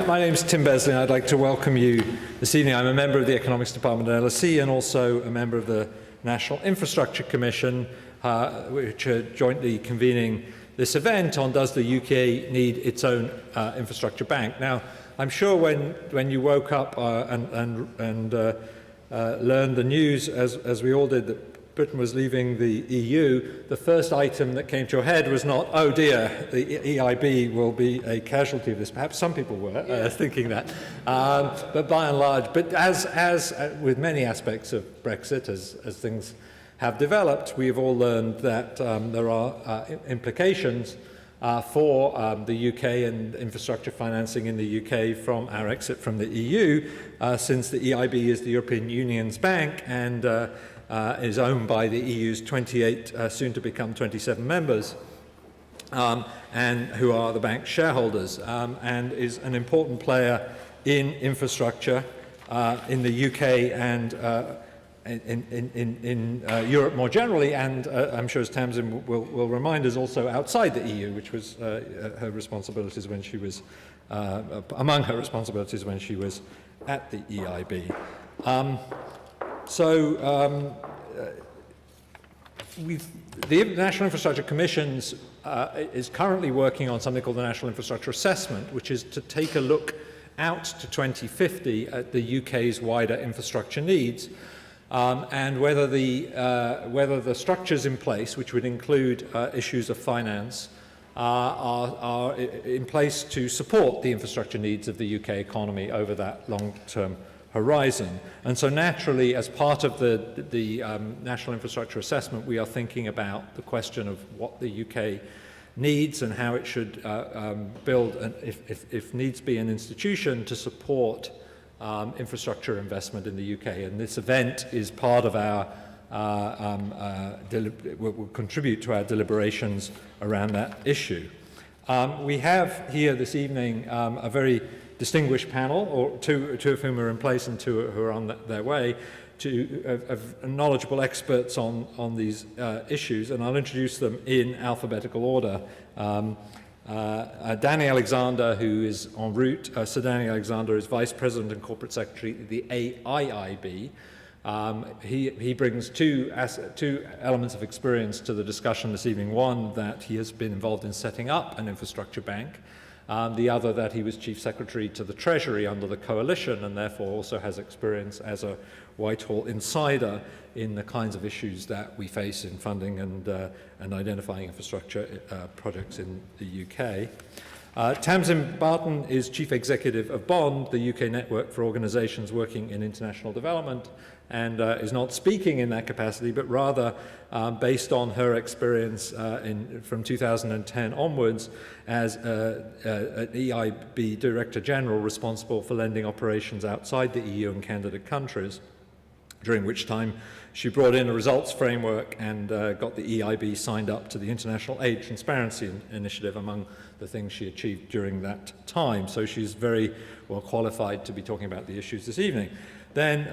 My name is Tim Besley, and I'd like to welcome you this evening. I'm a member of the Economics Department at LSE and also a member of the National Infrastructure Commission, which are jointly convening this event on does the UK need its own infrastructure bank. Now, I'm sure when you woke up and learned the news, as we all did, that Britain was leaving the EU, the first item that came to your head was not, oh dear, the AIIB will be a casualty of this. Perhaps some people were thinking that. But by and large, but as with many aspects of Brexit, as things have developed, we've all learned that there are implications for the UK and infrastructure financing in the UK from our exit from the EU, since the EIB is the European Union's bank and is owned by the EU's 28, soon to become 27 members, and who are the bank's shareholders, and is an important player in infrastructure in the UK and in Europe more generally, and I'm sure as Tamsin will remind us, also outside the EU, which was her responsibilities when she was, among her responsibilities when she was at the EIB. The National Infrastructure Commission is currently working on something called the National Infrastructure Assessment, which is to take a look out to 2050 at the UK's wider infrastructure needs, and whether the structures in place, which would include issues of finance, are in place to support the infrastructure needs of the UK economy over that long-term horizon. And so naturally, as part of the National Infrastructure Assessment, we are thinking about the question of what the UK needs and how it should build, if needs be, an institution to support infrastructure investment in the UK. And this event is part of our, will contribute to our deliberations around that issue. We have here this evening a very distinguished panel, or two of whom are in place and two who are on their way, of knowledgeable experts on these issues, and I'll introduce them in alphabetical order. Danny Alexander, who is en route. Sir Danny Alexander is Vice President and Corporate Secretary of the AIIB. He brings two elements of experience to the discussion this evening. One, that he has been involved in setting up an infrastructure bank. The other, that he was Chief Secretary to the Treasury under the coalition and therefore also has experience as a Whitehall insider in the kinds of issues that we face in funding and identifying infrastructure projects in the UK. Tamsyn Barton is Chief Executive of BOND, the UK network for organisations working in international development, and is not speaking in that capacity, but rather based on her experience from 2010 onwards as an EIB Director General responsible for lending operations outside the EU and candidate countries, during which time she brought in a results framework and got the EIB signed up to the International Aid Transparency Initiative, among the things she achieved during that time. So she's very well qualified to be talking about the issues this evening. Then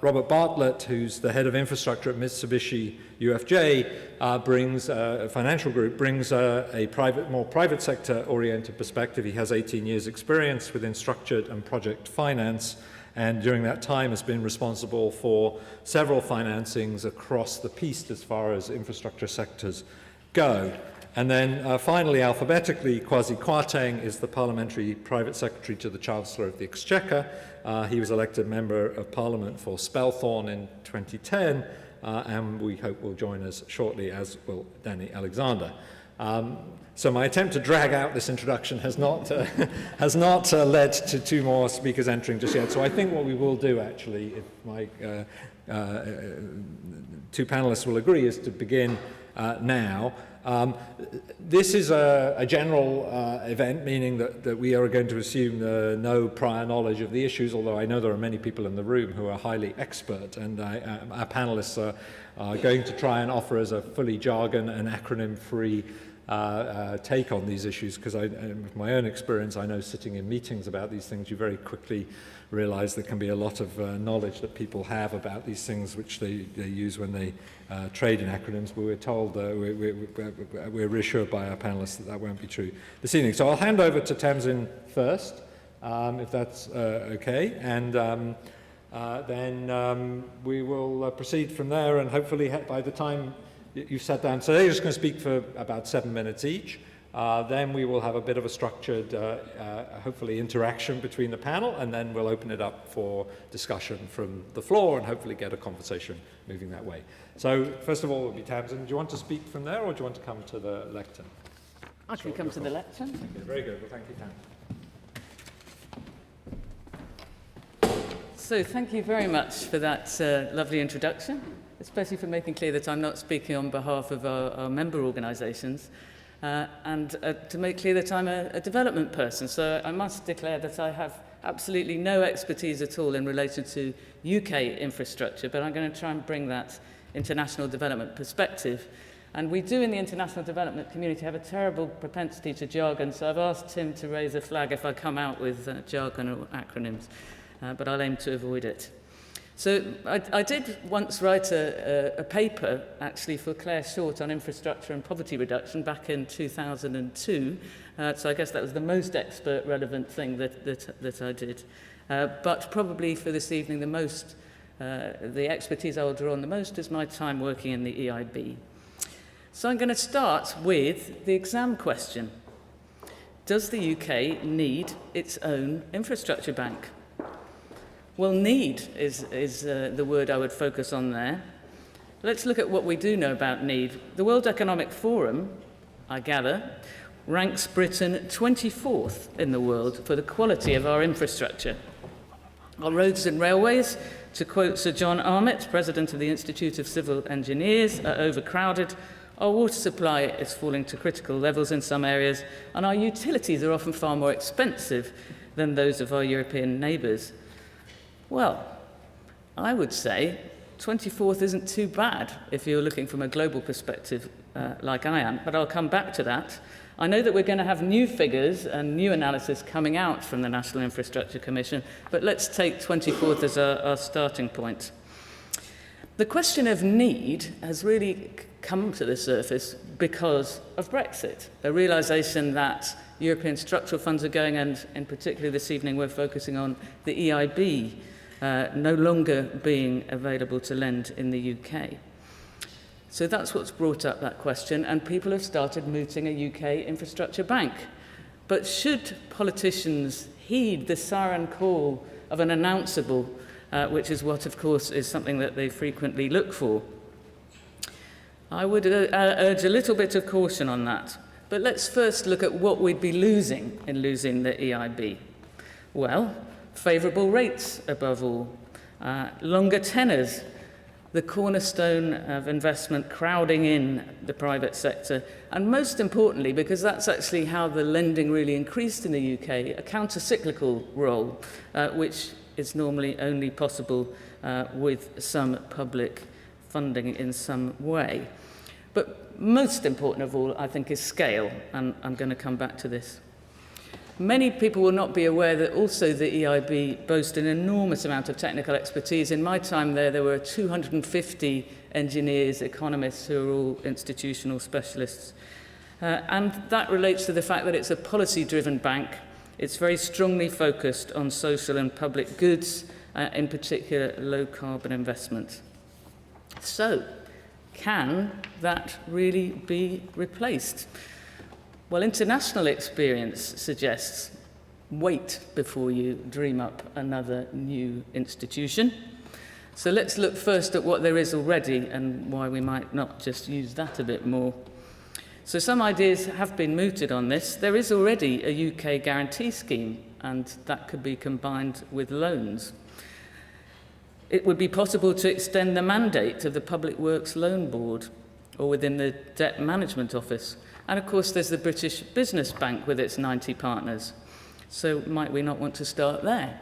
Robert Bartlett, who's the head of infrastructure at Mitsubishi UFJ, brings a financial group, brings a more private sector oriented perspective. He has 18 years experience within structured and project finance, and during that time has been responsible for several financings across the piece as far as infrastructure sectors go. And then finally, alphabetically, Kwasi Kwarteng is the Parliamentary Private Secretary to the Chancellor of the Exchequer. He was elected Member of Parliament for Spelthorne in 2010, and we hope will join us shortly, as will Danny Alexander. So my attempt to drag out this introduction has not led to two more speakers entering just yet. So I think what we will do, actually, if my two panelists will agree, is to begin now. This is a general event, meaning that we are going to assume no prior knowledge of the issues, although I know there are many people in the room who are highly expert, and our panelists are going to try and offer us a fully jargon and acronym-free take on these issues, because with my own experience, I know sitting in meetings about these things, you very quickly realize there can be a lot of knowledge that people have about these things which they use when they trade in acronyms, but we're told, we're reassured by our panelists that that won't be true this evening. So I'll hand over to Tamsin first, if that's okay. And then we will proceed from there, and hopefully by the time you've sat down, so they're just going to speak for about 7 minutes each. Then we will have a bit of a structured, hopefully, interaction between the panel, and then we'll open it up for discussion from the floor and hopefully get a conversation moving that way. So, first of all, it will be Tamsin. Do you want to speak from there, or do you want to come to the lectern? I can come to the lectern. Thank you. Very good. Well, thank you, Tamsin. So, thank you very much for that lovely introduction, especially for making clear that I'm not speaking on behalf of our member organisations. And to make clear that I'm a development person, so I must declare that I have absolutely no expertise at all in relation to UK infrastructure, but I'm going to try and bring that international development perspective. And we do in the international development community have a terrible propensity to jargon, so I've asked Tim to raise a flag if I come out with jargon or acronyms, but I'll aim to avoid it. So I did once write a paper, actually, for Claire Short on infrastructure and poverty reduction back in 2002. So I guess that was the most expert relevant thing that I did. But probably for this evening, the expertise I will draw on the most is my time working in the AIIB. So I'm going to start with the exam question. Does the UK need its own infrastructure bank? Well, need is the word I would focus on there. Let's look at what we do know about need. The World Economic Forum, I gather, ranks Britain 24th in the world for the quality of our infrastructure. Our roads and railways, to quote Sir John Armitt, President of the Institute of Civil Engineers, are overcrowded. Our water supply is falling to critical levels in some areas, and our utilities are often far more expensive than those of our European neighbours. Well, I would say 24th isn't too bad if you're looking from a global perspective like I am, but I'll come back to that. I know that we're going to have new figures and new analysis coming out from the National Infrastructure Commission, but let's take 24th as our starting point. The question of need has really come to the surface because of Brexit, a realisation that European structural funds are going, and in particular this evening we're focusing on the AIIB, no longer being available to lend in the UK. So that's what's brought up that question, and people have started mooting a UK infrastructure bank. But should politicians heed the siren call of an announceable, which is what, of course, is something that they frequently look for? I would urge a little bit of caution on that. But let's first look at what we'd be losing in losing the AIIB. Well, favourable rates above all, longer tenors, the cornerstone of investment crowding in the private sector, and most importantly, because that's actually how the lending really increased in the UK, a counter-cyclical role, which is normally only possible with some public funding in some way. But most important of all, I think, is scale, and I'm going to come back to this. Many people will not be aware that also the AIIB boasts an enormous amount of technical expertise. In my time there were 250 engineers, economists who are all institutional specialists. And that relates to the fact that it's a policy-driven bank. It's very strongly focused on social and public goods, in particular low-carbon investment. So, can that really be replaced? Well, international experience suggests wait before you dream up another new institution. So let's look first at what there is already and why we might not just use that a bit more. So some ideas have been mooted on this. There is already a UK guarantee scheme, and that could be combined with loans. It would be possible to extend the mandate of the Public Works Loan Board or within the Debt Management Office. And of course, there's the British Business Bank with its 90 partners. So might we not want to start there?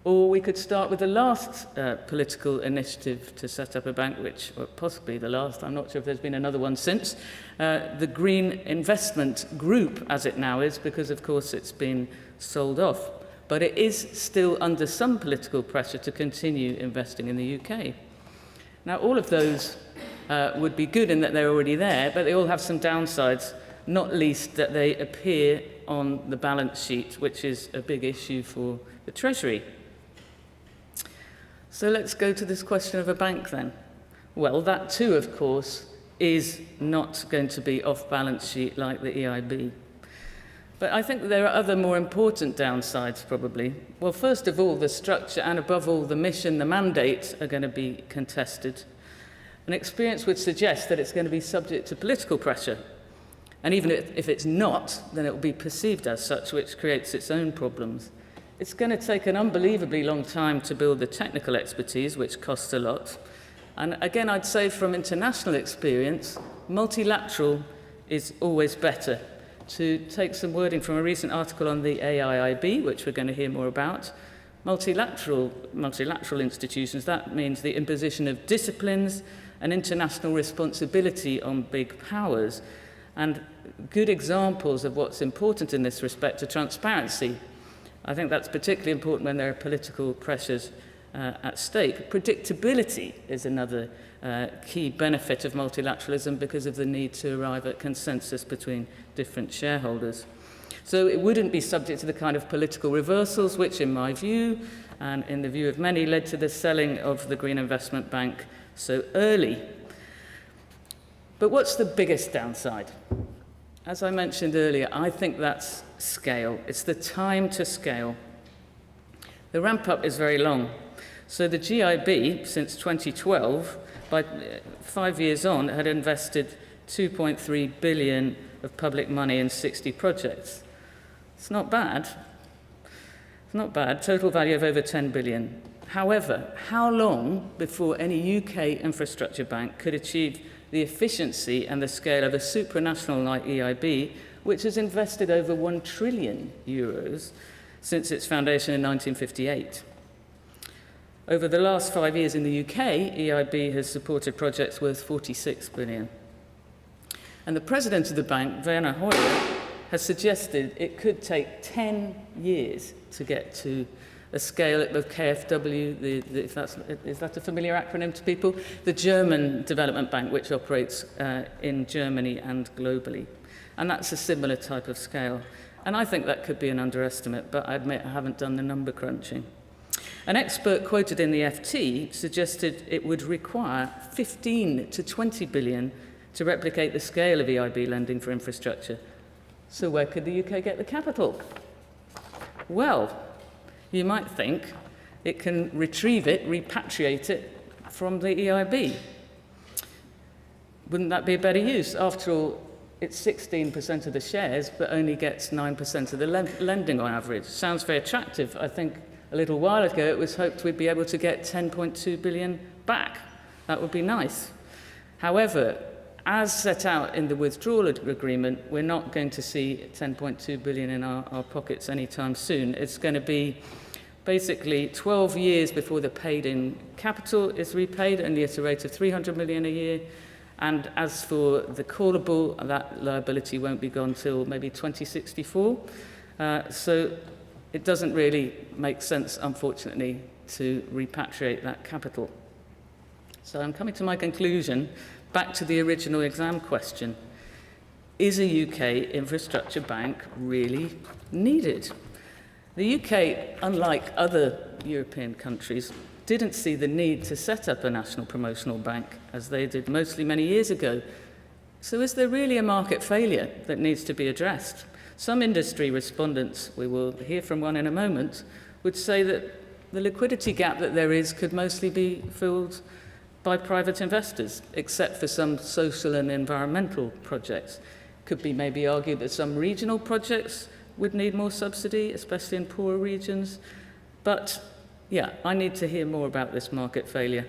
Or we could start with the last political initiative to set up a bank, which, or possibly the last, I'm not sure if there's been another one since, the Green Investment Group, as it now is, because of course it's been sold off. But it is still under some political pressure to continue investing in the UK. Now, all of those would be good in that they're already there, but they all have some downsides, not least that they appear on the balance sheet, which is a big issue for the Treasury. So let's go to this question of a bank then. Well, that too, of course, is not going to be off balance sheet like the AIIB. But I think there are other more important downsides, probably. Well, first of all, the structure and above all, the mission, the mandate are going to be contested. And experience would suggest that it's going to be subject to political pressure. And even if it's not, then it will be perceived as such, which creates its own problems. It's going to take an unbelievably long time to build the technical expertise, which costs a lot. And again, I'd say from international experience, multilateral is always better. To take some wording from a recent article on the AIIB, which we're going to hear more about, multilateral institutions, that means the imposition of disciplines and international responsibility on big powers. And good examples of what's important in this respect are transparency. I think that's particularly important when there are political pressures at stake. Predictability is another key benefit of multilateralism because of the need to arrive at consensus between different shareholders. So it wouldn't be subject to the kind of political reversals which, in my view, and in the view of many, led to the selling of the Green Investment Bank so early. But what's the biggest downside? As I mentioned earlier, I think that's scale. It's the time to scale. The ramp-up is very long. So the GIB, since 2012, by 5 years on, had invested 2.3 billion of public money in 60 projects. It's not bad. It's not bad. Total value of over 10 billion. However, how long before any UK infrastructure bank could achieve the efficiency and the scale of a supranational like AIIB, which has invested over 1 trillion euros since its foundation in 1958? Over the last 5 years in the UK, AIIB has supported projects worth 46 billion. And the president of the bank, Werner Hoyer, has suggested it could take 10 years to get to a scale of KfW, is that a familiar acronym to people? The German development bank, which operates in Germany and globally. And that's a similar type of scale. And I think that could be an underestimate, but I admit I haven't done the number crunching. An expert quoted in the FT suggested it would require 15 to 20 billion to replicate the scale of AIIB lending for infrastructure. So where could the UK get the capital? Well, you might think it can retrieve it, repatriate it from the AIIB. Wouldn't that be a better use? After all, it's 16% of the shares, but only gets 9% of the lending on average. Sounds very attractive. I think a little while ago it was hoped we'd be able to get 10.2 billion back. That would be nice. However, as set out in the withdrawal agreement, we're not going to see 10.2 billion in our pockets anytime soon. It's going to be basically 12 years before the paid-in capital is repaid, only at a rate of 300 million a year. And as for the callable, that liability won't be gone till maybe 2064. So it doesn't really make sense, unfortunately, to repatriate that capital. So I'm coming to my conclusion. Back to the original exam question. Is a UK infrastructure bank really needed? The UK, unlike other European countries, didn't see the need to set up a national promotional bank, as they did mostly many years ago. So is there really a market failure that needs to be addressed? Some industry respondents, we will hear from one in a moment, would say that the liquidity gap that there is could mostly be filled by private investors, except for some social and environmental projects. Could be maybe argued that some regional projects would need more subsidy, especially in poorer regions. But yeah, I need to hear more about this market failure.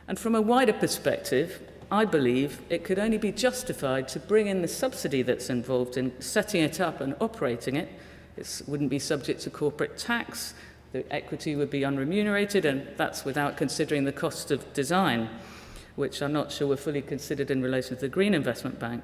And from a wider perspective, I believe it could only be justified to bring in the subsidy that's involved in setting it up and operating it. It wouldn't be subject to corporate tax. The equity would be unremunerated, and that's without considering the cost of design, which I'm not sure were fully considered in relation to the Green Investment Bank.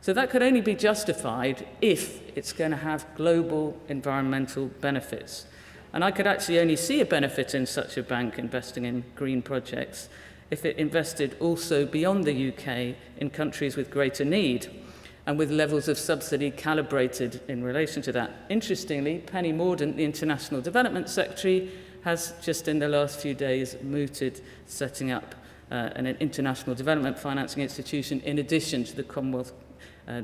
So that could only be justified if it's going to have global environmental benefits. And I could actually only see a benefit in such a bank investing in green projects if it invested also beyond the UK in countries with greater need. and with levels of subsidy calibrated in relation to that. Interestingly, Penny Mordaunt, the International Development Secretary, has just in the last few days mooted setting up an international development financing institution in addition to the Commonwealth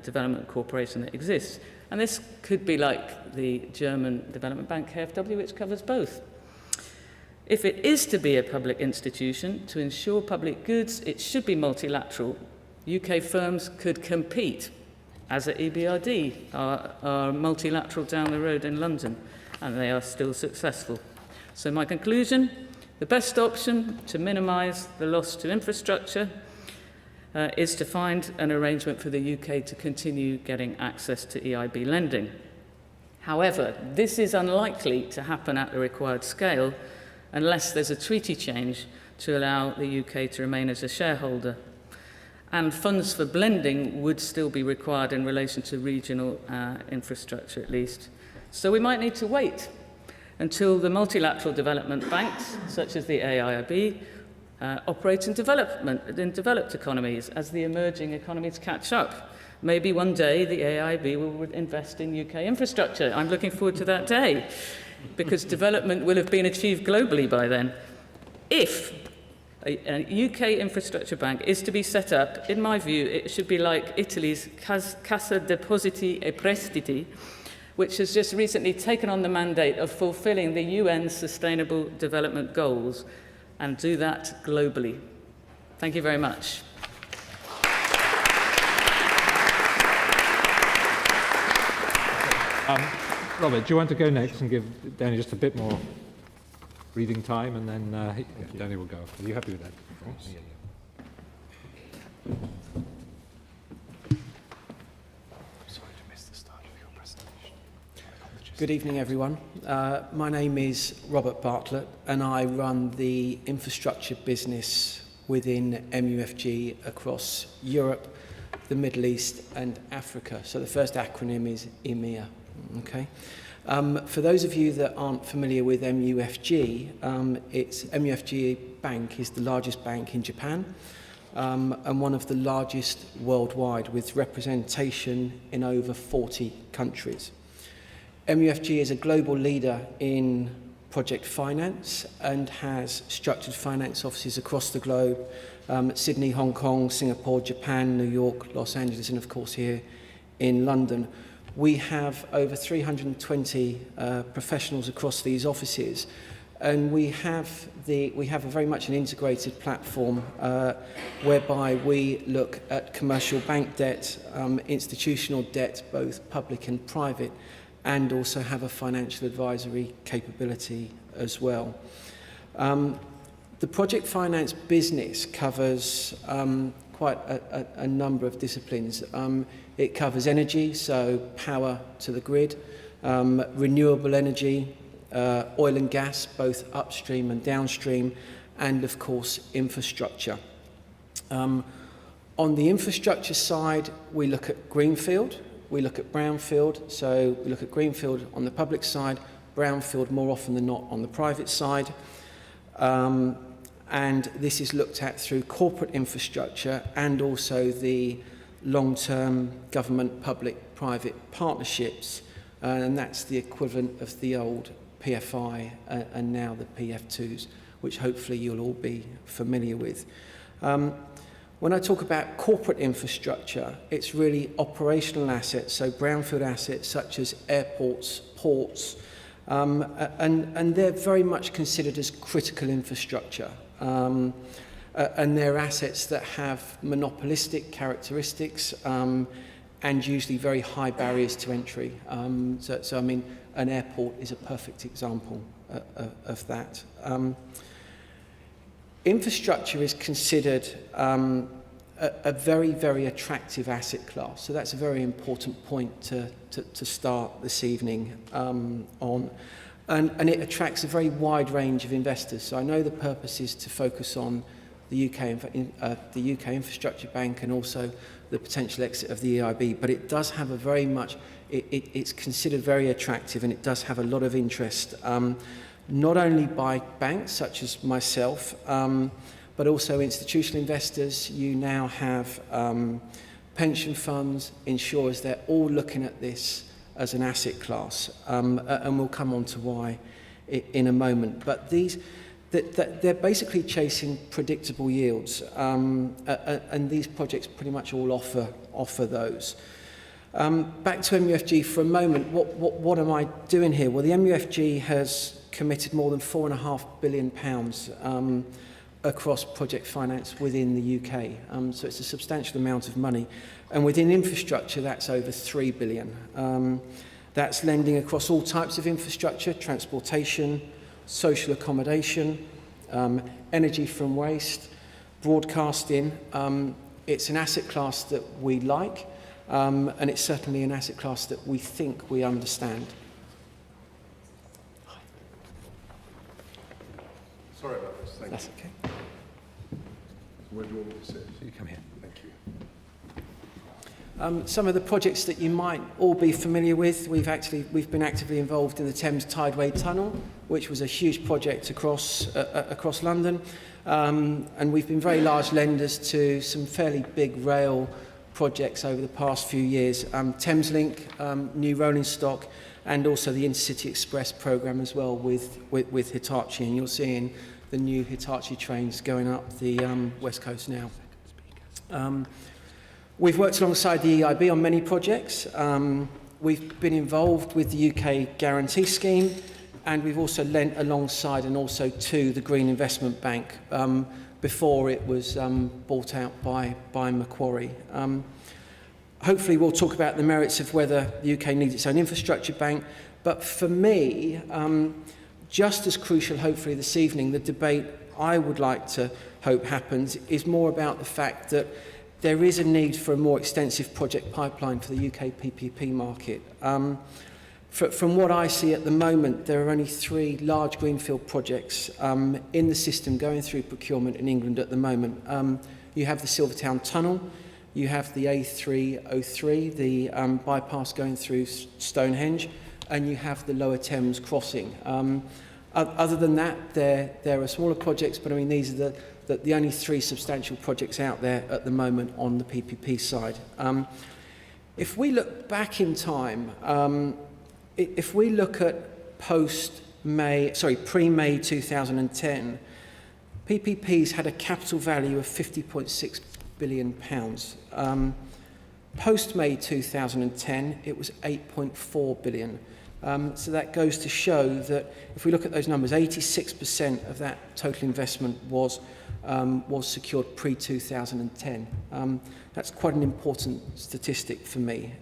Development Corporation that exists. And this could be like the German Development Bank, KfW, which covers both. If it is to be a public institution, to ensure public goods, it should be multilateral. UK firms could compete, as at EBRD, are multilateral down the road in London, and they are still successful. So my conclusion, the best option to minimise the loss to infrastructure is to find an arrangement for the UK to continue getting access to EIB lending. However, this is unlikely to happen at the required scale unless there's a treaty change to allow the UK to remain as a shareholder. And funds for blending would still be required in relation to regional infrastructure at least. So we might need to wait until the multilateral development banks, such as the AIIB, operate in developed economies as the emerging economies catch up. Maybe one day the AIIB will invest in UK infrastructure. I'm looking forward to that day, because development will have been achieved globally by then. If a UK infrastructure bank is to be set up, in my view, it should be like Italy's Cassa Depositi e Prestiti, which has just recently taken on the mandate of fulfilling the UN's Sustainable Development Goals, and do that globally. Thank you very much. Robert, do you want to go next and give Danny just a bit more reading time, and then Danny will go. Are you happy with that? Sorry to miss the start of your presentation. Good evening, everyone. My name is Robert Bartlett, and I run the infrastructure business within MUFG across Europe, the Middle East, and Africa. So the first acronym is EMEA. Okay. For those of you that aren't familiar with MUFG, MUFG Bank is the largest bank in Japan, and one of the largest worldwide, with representation in over 40 countries. MUFG is a global leader in project finance and has structured finance offices across the globe, Sydney, Hong Kong, Singapore, Japan, New York, Los Angeles, and of course here in London. We have over 320 professionals across these offices, and we have a very much an integrated platform whereby we look at commercial bank debt, institutional debt, both public and private, and also have a financial advisory capability as well. The project finance business covers quite a number of disciplines. It covers energy, so power to the grid, renewable energy, oil and gas, both upstream and downstream, and of course infrastructure. On the infrastructure side, we look at greenfield, we look at brownfield, so we look at greenfield on the public side, brownfield more often than not on the private side. And this is looked at through corporate infrastructure and also the long-term government public-private partnerships, and that's the equivalent of the old PFI and now the PF2s, which hopefully you'll all be familiar with. When I talk about corporate infrastructure, it's really operational assets, so brownfield assets such as airports, ports, and they're very much considered as critical infrastructure. And they're assets that have monopolistic characteristics and usually very high barriers to entry. So I mean, an airport is a perfect example of that. Infrastructure is considered a very, very attractive asset class. So that's a very important point to start this evening on. And it attracts a very wide range of investors. So I know the purpose is to focus on the UK Infrastructure Bank and also the potential exit of the AIIB, but it does have a very much, it's considered very attractive, and it does have a lot of interest, not only by banks such as myself, but also institutional investors. You now have pension funds, insurers, they're all looking at this as an asset class, and we'll come on to why in a moment. But they're basically chasing predictable yields, and these projects pretty much all offer those. Back to MUFG for a moment. What am I doing here? Well, the MUFG has committed more than £4.5 billion across project finance within the UK. So it's a substantial amount of money. And within infrastructure, that's over £3 billion. That's lending across all types of infrastructure: transportation, social accommodation, energy from waste, broadcasting. It's an asset class that we like, and it's certainly an asset class that we think we understand. Sorry about this. Thank That's you. okay. Where do you want me to sit? You come here. Thank you. Some of the projects that you might all be familiar with, we've been actively involved in the Thames Tideway Tunnel, which was a huge project across London, and we've been very large lenders to some fairly big rail projects over the past few years. Thameslink, new rolling stock, and also the Intercity Express programme as well with Hitachi, and you're seeing the new Hitachi trains going up the West Coast now. We've worked alongside the AIIB on many projects. We've been involved with the UK Guarantee Scheme, and we've also lent alongside and also to the Green Investment Bank before it was bought out by Macquarie. Hopefully we'll talk about the merits of whether the UK needs its own infrastructure bank, but for me, just as crucial, hopefully this evening, the debate I would like to hope happens is more about the fact that there is a need for a more extensive project pipeline for the UK PPP market. From what I see at the moment, there are only 3 large greenfield projects in the system going through procurement in England at the moment. You have the Silvertown Tunnel, you have the A303, the bypass going through Stonehenge, and you have the Lower Thames crossing. Other than that, there are smaller projects, but I mean, these are the only 3 substantial projects out there at the moment on the PPP side. If we look back in time, if we look at pre-May 2010, PPPs had a capital value of £50.6 billion. Post-May 2010, it was £8.4 billion. So that goes to show that if we look at those numbers, 86% of that total investment was secured pre-2010. That's quite an important statistic for me.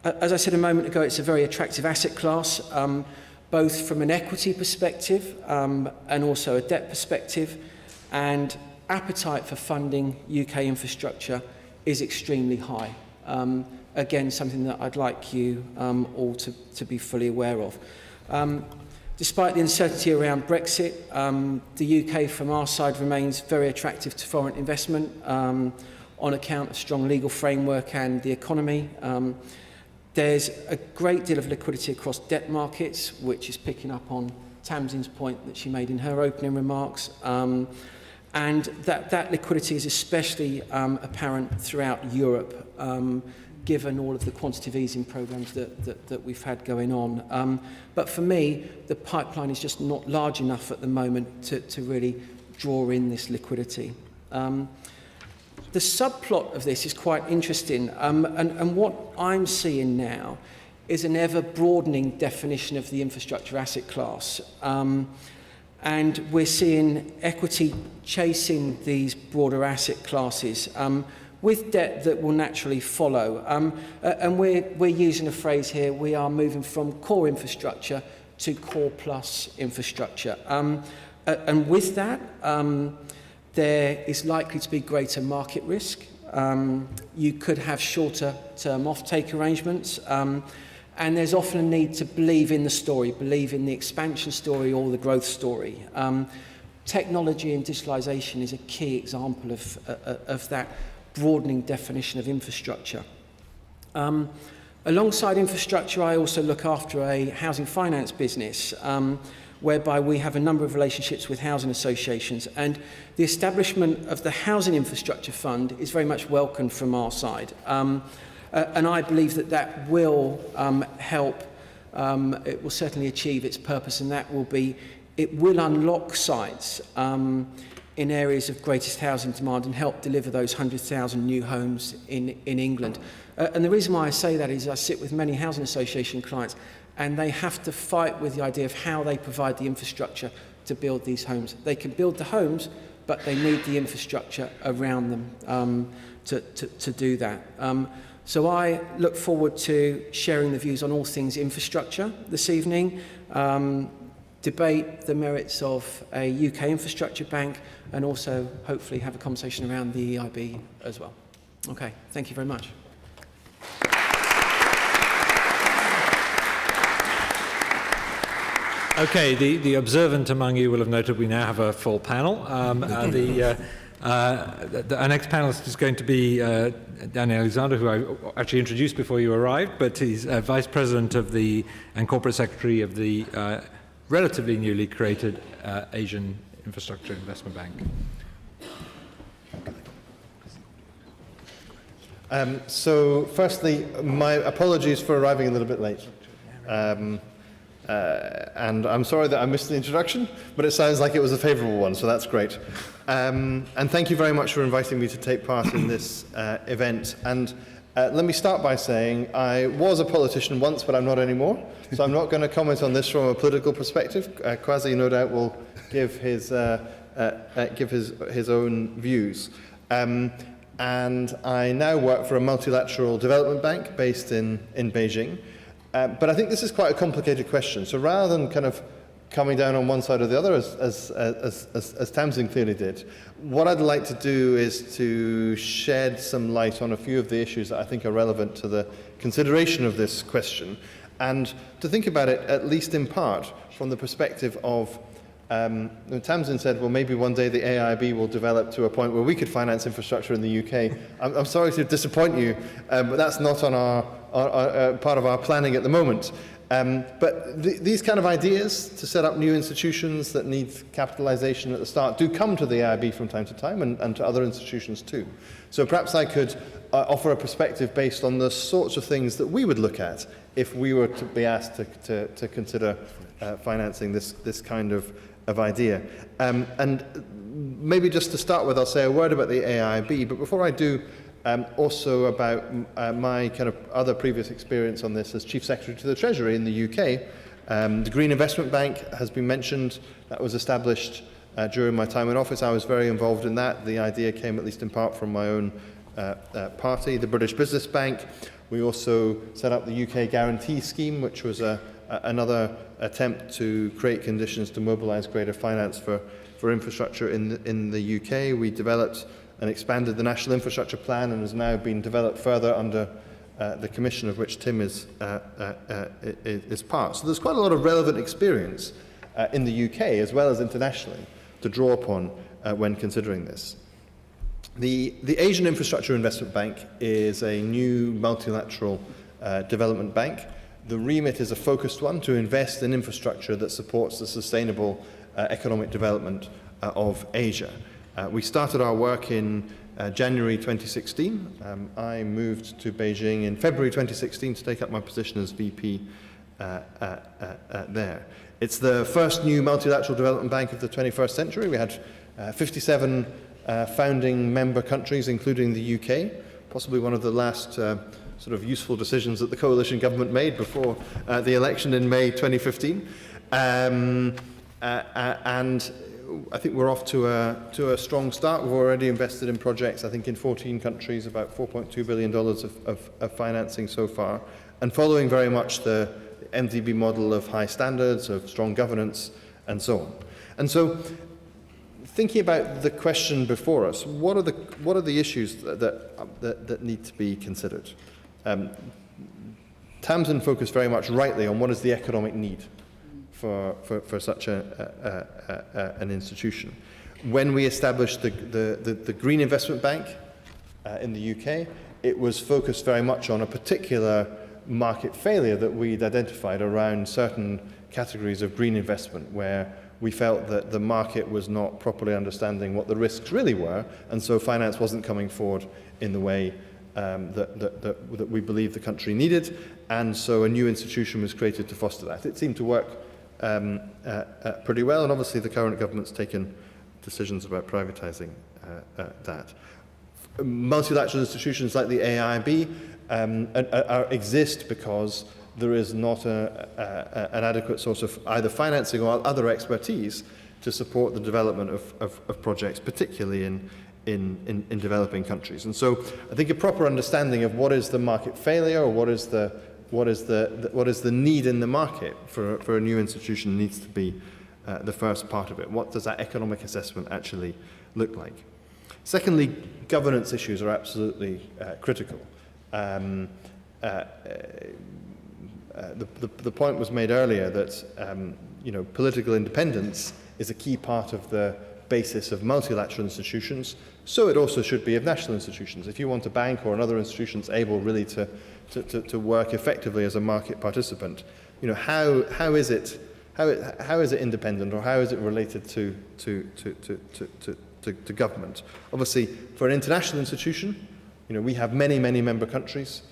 As I said a moment ago, it's a very attractive asset class, both from an equity perspective and also a debt perspective, and appetite for funding UK infrastructure is extremely high. Again, something that I'd like you all to be fully aware of. Despite the uncertainty around Brexit, the UK from our side remains very attractive to foreign investment on account of strong legal framework and the economy. There's a great deal of liquidity across debt markets, which is picking up on Tamsin's point that she made in her opening remarks. And that liquidity is especially apparent throughout Europe, given all of the quantitative easing programs that we've had going on. But for me, the pipeline is just not large enough at the moment to really draw in this liquidity. The subplot of this is quite interesting, and what I'm seeing now is an ever-broadening definition of the infrastructure asset class. And we're seeing equity chasing these broader asset classes with debt that will naturally follow. And we're using a phrase here: we are moving from core infrastructure to core plus infrastructure. And with that, there is likely to be greater market risk. You could have shorter term offtake arrangements. And there's often a need to believe in the story, believe in the expansion story or the growth story. Technology and digitalisation is a key example of that broadening definition of infrastructure. Alongside infrastructure, I also look after a housing finance business, whereby we have a number of relationships with housing associations, and the establishment of the Housing Infrastructure Fund is very much welcomed from our side. And I believe that that will help, it will certainly achieve its purpose, and that will be, it will unlock sites in areas of greatest housing demand and help deliver those 100,000 new homes in England. And the reason why I say that is I sit with many housing association clients, and they have to fight with the idea of how they provide the infrastructure to build these homes. They can build the homes, but they need the infrastructure around them to do that. So I look forward to sharing the views on all things infrastructure this evening, debate the merits of a UK infrastructure bank, and also hopefully have a conversation around the AIIB as well. Okay, thank you very much. Okay, the observant among you will have noted we now have a full panel. Our next panelist is going to be Daniel Alexander, who I actually introduced before you arrived, but he's Vice President of and Corporate Secretary of the relatively newly created Asian Infrastructure Investment Bank. So firstly, my apologies for arriving a little bit late. And I'm sorry that I missed the introduction, but it sounds like it was a favourable one, so that's great. And thank you very much for inviting me to take part in this event. And let me start by saying I was a politician once, but I'm not anymore. So I'm not going to comment on this from a political perspective. Kwasi, no doubt, will give his own views. And I now work for a multilateral development bank based in Beijing. But I think this is quite a complicated question. So rather than kind of coming down on one side or the other, as Tamsin clearly did, what I'd like to do is to shed some light on a few of the issues that I think are relevant to the consideration of this question, and to think about it, at least in part, from the perspective of Tamsin said, well, maybe one day the AIIB will develop to a point where we could finance infrastructure in the UK. I'm sorry to disappoint you, but that's not on our part of our planning at the moment. But these kind of ideas to set up new institutions that need capitalisation at the start do come to the AIIB from time to time, and to other institutions too. So perhaps I could offer a perspective based on the sorts of things that we would look at if we were to be asked to consider financing this kind of idea. And maybe just to start with, I'll say a word about the AIIB, but before I do, also about my kind of other previous experience on this as Chief Secretary to the Treasury in the UK. The Green Investment Bank has been mentioned. That was established during my time in office. I was very involved in that. The idea came, at least in part, from my own party, the British Business Bank. We also set up the UK Guarantee Scheme, which was another attempt to create conditions to mobilise greater finance for infrastructure in the UK. We developed and expanded the National Infrastructure Plan, and has now been developed further under the Commission, of which Tim is part. So there's quite a lot of relevant experience in the UK as well as internationally to draw upon when considering this. The Asian Infrastructure Investment Bank is a new multilateral development bank. The remit is a focused one to invest in infrastructure that supports the sustainable economic development of Asia. We started our work in January 2016. I moved to Beijing in February 2016 to take up my position as VP there. It's the first new multilateral development bank of the 21st century. We had 57 founding member countries, including the UK, possibly one of the last sort of useful decisions that the coalition government made before the election in May 2015. And I think we're off to a strong start. We've already invested in projects, I think, in 14 countries, about $4.2 billion of financing so far, and following very much the MDB model of high standards, of strong governance, and so on. And so, thinking about the question before us, what are the issues that need to be considered? Tamsin focused very much rightly on what is the economic need for such an institution. When we established the Green Investment Bank in the UK, it was focused very much on a particular market failure that we'd identified around certain categories of green investment where we felt that the market was not properly understanding what the risks really were, and so finance wasn't coming forward in the way that we believed the country needed, and so a new institution was created to foster that. It seemed to work pretty well, and obviously the current government's taken decisions about privatising that. Multilateral institutions like the AIIB exist because there is not an adequate source of either financing or other expertise to support the development of projects, particularly in developing countries. And so I think a proper understanding of what is the market failure or what is the need in the market for a new institution needs to be the first part of it. What does that economic assessment actually look like? Secondly, governance issues are absolutely critical. The point was made earlier that political independence is a key part of the basis of multilateral institutions, so it also should be of national institutions. If you want a bank or another institution that's able really to work effectively as a market participant, how is it independent, or how is it related to government? Obviously, for an international institution, we have many member countries.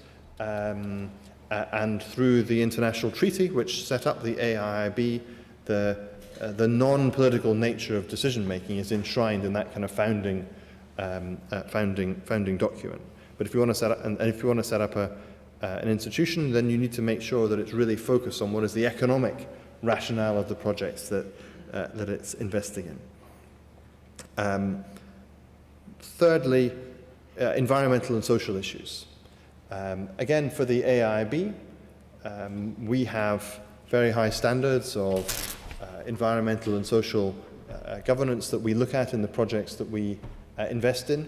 And through the international treaty, which set up the AIIB, the non-political nature of decision-making is enshrined in that kind of founding document. But if you want to set up, an institution, then you need to make sure that it's really focused on what is the economic rationale of the projects that it's investing in. Thirdly, environmental and social issues. Again, for the AIIB, we have very high standards of environmental and social governance that we look at in the projects that we invest in.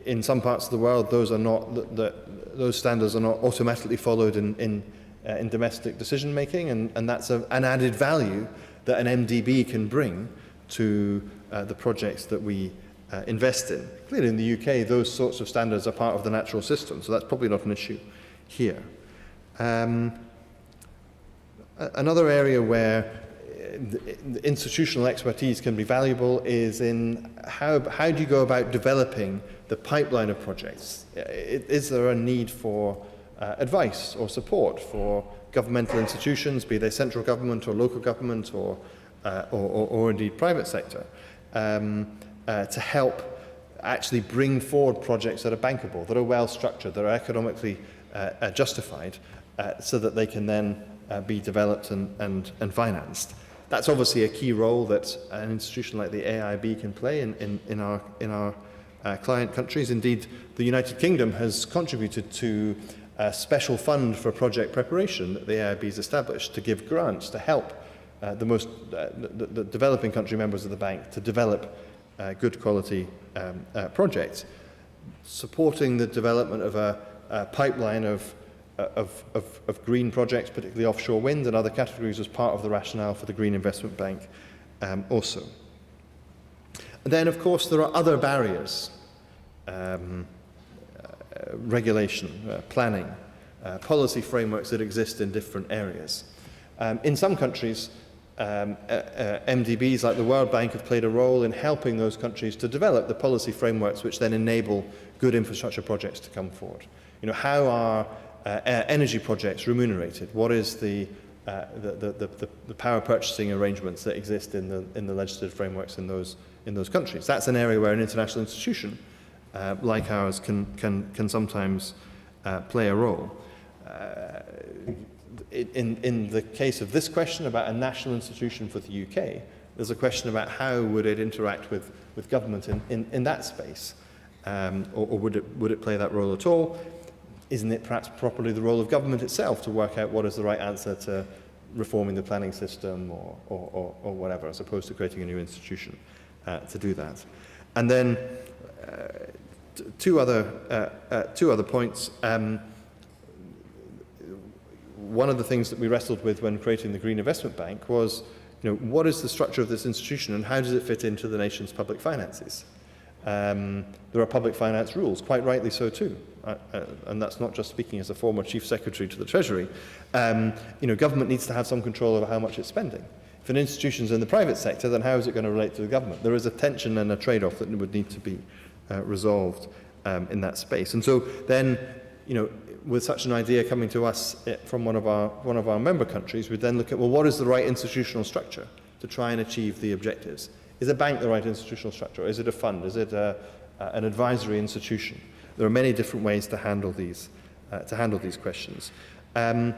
In some parts of the world, those standards are not automatically followed in domestic decision making, and that's an added value that an MDB can bring to the projects that we invest in. Clearly in the UK, those sorts of standards are part of the natural system, so that's probably not an issue here. Another area where the institutional expertise can be valuable is in how do you go about developing the pipeline of projects? Is there a need for advice or support for governmental institutions, be they central government or local government or indeed private sector, to help actually bring forward projects that are bankable, that are well structured, that are economically justified, so that they can then be developed and financed. That's obviously a key role that an institution like the AIIB can play in our client countries. Indeed, the United Kingdom has contributed to a special fund for project preparation that the AIIB has established to give grants to help the developing country members of the bank to develop good quality projects, supporting the development of a pipeline of green projects, particularly offshore wind and other categories, as part of the rationale for the Green Investment Bank also. And then, of course, there are other barriers, regulation, planning, policy frameworks that exist in different areas. In some countries, MDBs like the World Bank have played a role in helping those countries to develop the policy frameworks which then enable good infrastructure projects to come forward. How are energy projects remunerated? What is the power purchasing arrangements that exist in the legislative frameworks in those countries? That's an area where an international institution like ours can sometimes play a role. In the case of this question about a national institution for the UK, there's a question about how would it interact with government in that space, or would it play that role at all? Isn't it perhaps properly the role of government itself to work out what is the right answer to reforming the planning system or whatever, as opposed to creating a new institution to do that? And then two other points. One of the things that we wrestled with when creating the Green Investment Bank was, what is the structure of this institution and how does it fit into the nation's public finances? there are public finance rules, quite rightly so too. And that's not just speaking as a former Chief Secretary to the Treasury. Government needs to have some control over how much it's spending. If an institution's in the private sector, then how is it going to relate to the government? There is a tension and a trade-off that would need to be resolved in that space. And so then, with such an idea coming to us from one of our member countries, we'd then look at, well, what is the right institutional structure to try and achieve the objectives? Is a bank the right institutional structure? Is it a fund? Is it an advisory institution? There are many different ways to handle these questions. And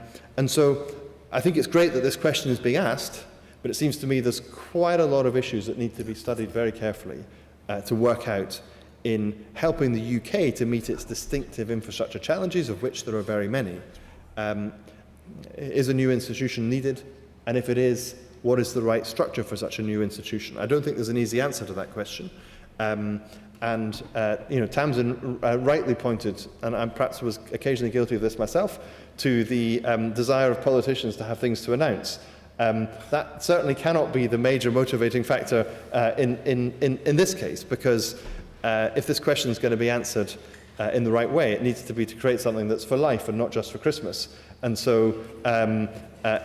so I think it's great that this question is being asked, but it seems to me there's quite a lot of issues that need to be studied very carefully to work out in helping the UK to meet its distinctive infrastructure challenges, of which there are very many. Is a new institution needed? And if it is, what is the right structure for such a new institution? I don't think there's an easy answer to that question. Tamsin rightly pointed, and I perhaps was occasionally guilty of this myself, to the desire of politicians to have things to announce. That certainly cannot be the major motivating factor in this case, because if this question is going to be answered in the right way, it needs to be to create something that's for life and not just for Christmas. And so,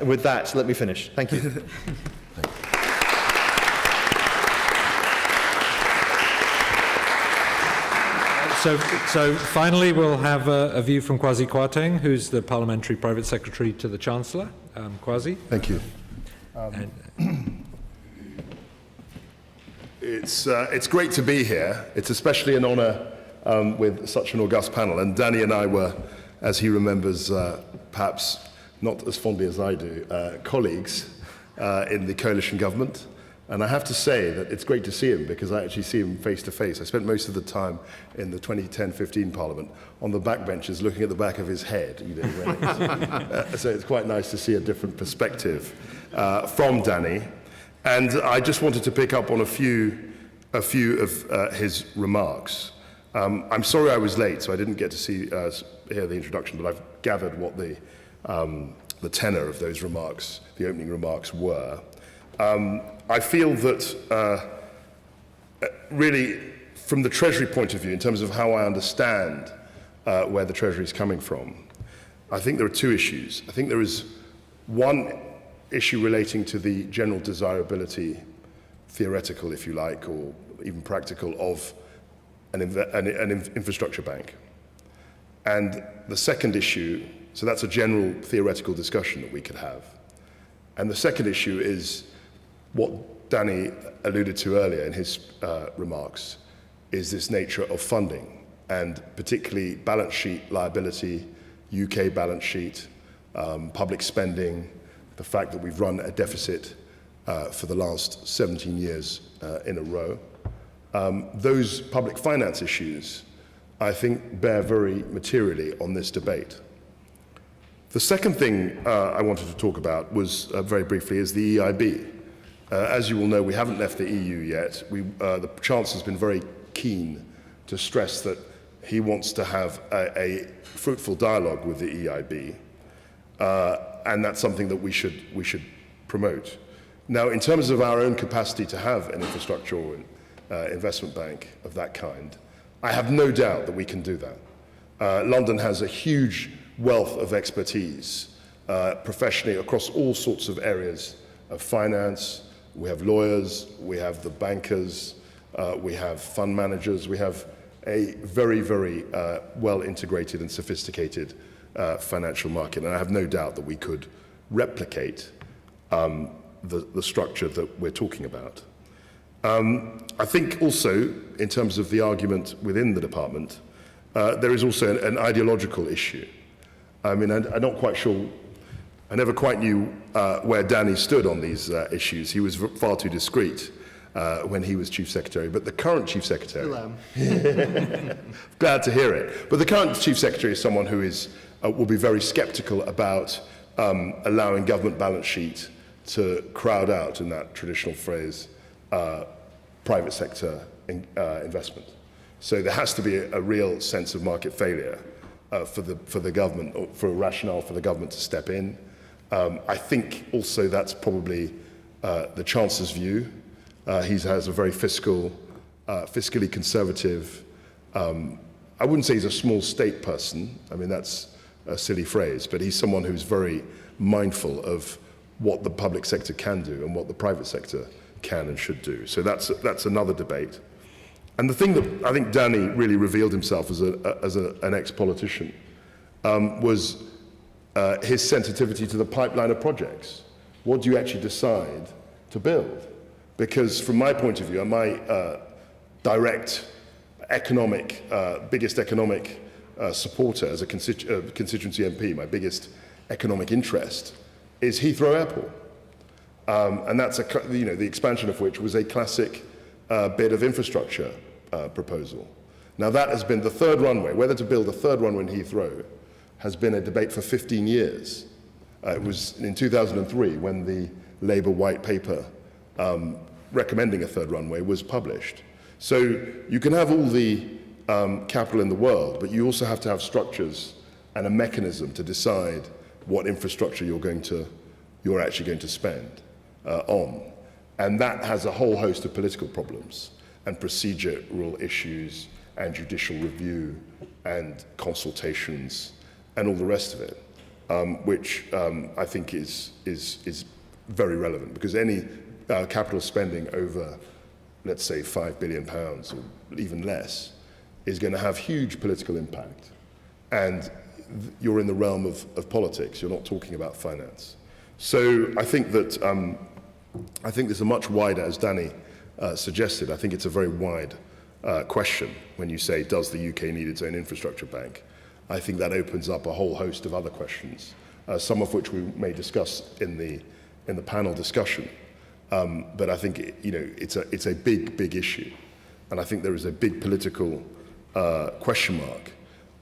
with that, let me finish. Thank you. So finally, we'll have a view from Kwasi Kwarteng, who's the Parliamentary Private Secretary to the Chancellor. Kwasi. Thank you. It's great to be here. It's especially an honour with such an august panel. And Danny and I were, as he remembers, perhaps not as fondly as I do, colleagues in the coalition government. And I have to say that it's great to see him because I actually see him face to face. I spent most of the time in the 2010-15 Parliament on the backbenches looking at the back of his head. So it's quite nice to see a different perspective from Danny. And I just wanted to pick up on a few of his remarks. I'm sorry I was late, so I didn't get to hear the introduction, but I've gathered what the tenor of those remarks, the opening remarks, were. I feel that really, from the Treasury point of view, in terms of how I understand where the Treasury is coming from, I think there are two issues. I think there is one issue relating to the general desirability, theoretical, if you like, or even practical, of an infrastructure bank. And the second issue, so that's a general theoretical discussion that we could have. And the second issue is what Danny alluded to earlier in his remarks, is this nature of funding, and particularly balance sheet liability, UK balance sheet, public spending, the fact that we've run a deficit for the last 17 years in a row. Those public finance issues, I think, bear very materially on this debate. The second thing I wanted to talk about was, very briefly, is the AIIB. As you all know, we haven't left the EU yet. The Chancellor's been very keen to stress that he wants to have a fruitful dialogue with the AIIB, and that's something that we should promote. Now, in terms of our own capacity to have an infrastructure or investment bank of that kind, I have no doubt that we can do that. London has a huge wealth of expertise professionally across all sorts of areas of finance. We have lawyers, we have the bankers, we have fund managers, we have a very, very well-integrated and sophisticated financial market, and I have no doubt that we could replicate the structure that we're talking about. I think also, in terms of the argument within the department, there is also an ideological issue. I mean, I'm not quite sure, I never quite knew where Danny stood on these issues. He was far too discreet when he was Chief Secretary, but the current Chief Secretary... Glad to hear it. But the current Chief Secretary is someone who will be very sceptical about allowing government balance sheet to crowd out, in that traditional phrase, private sector investment. So there has to be a real sense of market failure for the government, or for a rationale for the government to step in. I think also that's probably the Chancellor's view. He has a very fiscal fiscally conservative. I wouldn't say he's a small state person. I mean, that's a silly phrase, but he's someone who's very mindful of what the public sector can do and what the private sector can and should do. So that's another debate. And the thing that I think Danny really revealed himself as an ex-politician was his sensitivity to the pipeline of projects. What do you actually decide to build? Because from my point of view, and my direct biggest economic supporter as a constituency MP, my biggest economic interest, is Heathrow Airport. And that's the expansion of which was a classic bit of infrastructure proposal. Now that has been the third runway. Whether to build a third runway in Heathrow has been a debate for 15 years. It was in 2003 when the Labour white paper recommending a third runway was published. So you can have all the capital in the world, but you also have to have structures and a mechanism to decide what infrastructure you're actually going to spend on. And that has a whole host of political problems and procedural issues and judicial review and consultations and all the rest of it, which I think is very relevant, because any capital spending over, let's say, £5 billion or even less is going to have huge political impact. And you're in the realm of politics. You're not talking about finance. So I think that I think there's a much wider, as Danny suggested, I think it's a very wide question when you say, does the UK need its own infrastructure bank? I think that opens up a whole host of other questions, some of which we may discuss in the panel discussion. But I think it's a big issue, and I think there is a big political question mark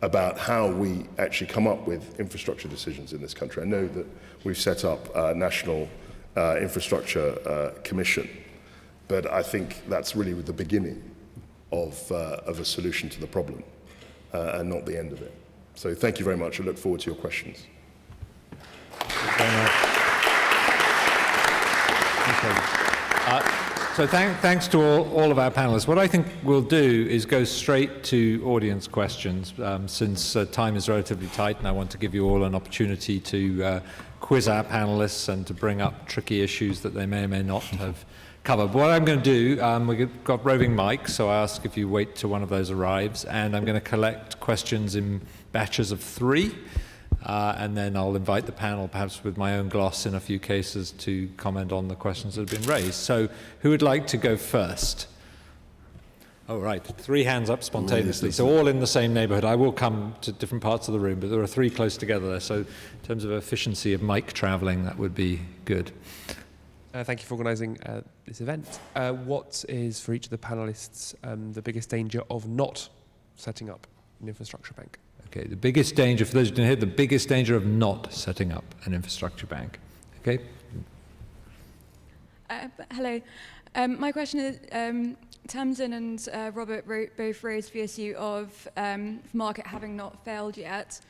about how we actually come up with infrastructure decisions in this country. I know that we've set up a National Infrastructure Commission, but I think that's really the beginning of a solution to the problem and not the end of it. So thank you very much. I look forward to your questions. So thanks to all of our panelists. What I think we'll do is go straight to audience questions, since time is relatively tight, and I want to give you all an opportunity to quiz our panelists and to bring up tricky issues that they may or may not have covered. What I'm going to do, we've got roving mics, so I ask if you wait till one of those arrives, and I'm going to collect questions in batches of 3. And then I'll invite the panel, perhaps with my own gloss in a few cases, to comment on the questions that have been raised. So who would like to go first? Oh, right. 3 hands up spontaneously. So all in the same neighbourhood. I will come to different parts of the room, but there are 3 close together there. So in terms of efficiency of mic travelling, that would be good. Thank you for organising this event. What is, for each of the panellists, the biggest danger of not setting up an infrastructure bank? Okay, the biggest danger, for those who didn't hear, the biggest danger of not setting up an infrastructure bank. Okay? Hello. My question is, Tamsin and Robert both raised the issue of the market having not failed yet.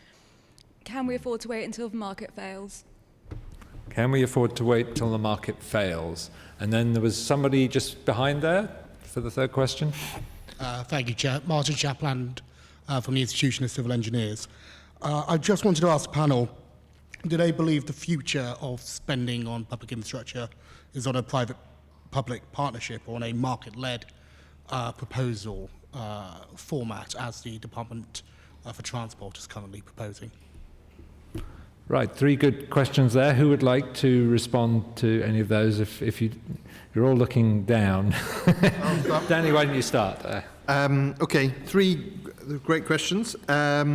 Can we afford to wait until the market fails? Can we afford to wait till the market fails? And then there was somebody just behind there for the third question. Thank you, Chair. Martin Chapland from the Institution of Civil Engineers. I just wanted to ask the panel, do they believe the future of spending on public infrastructure is on a private-public partnership or on a market-led proposal format, as the Department for Transport is currently proposing? Right, 3 good questions there. Who would like to respond to any of those? If you're all looking down. Danny, why don't you start? Okay, 3 great questions. Let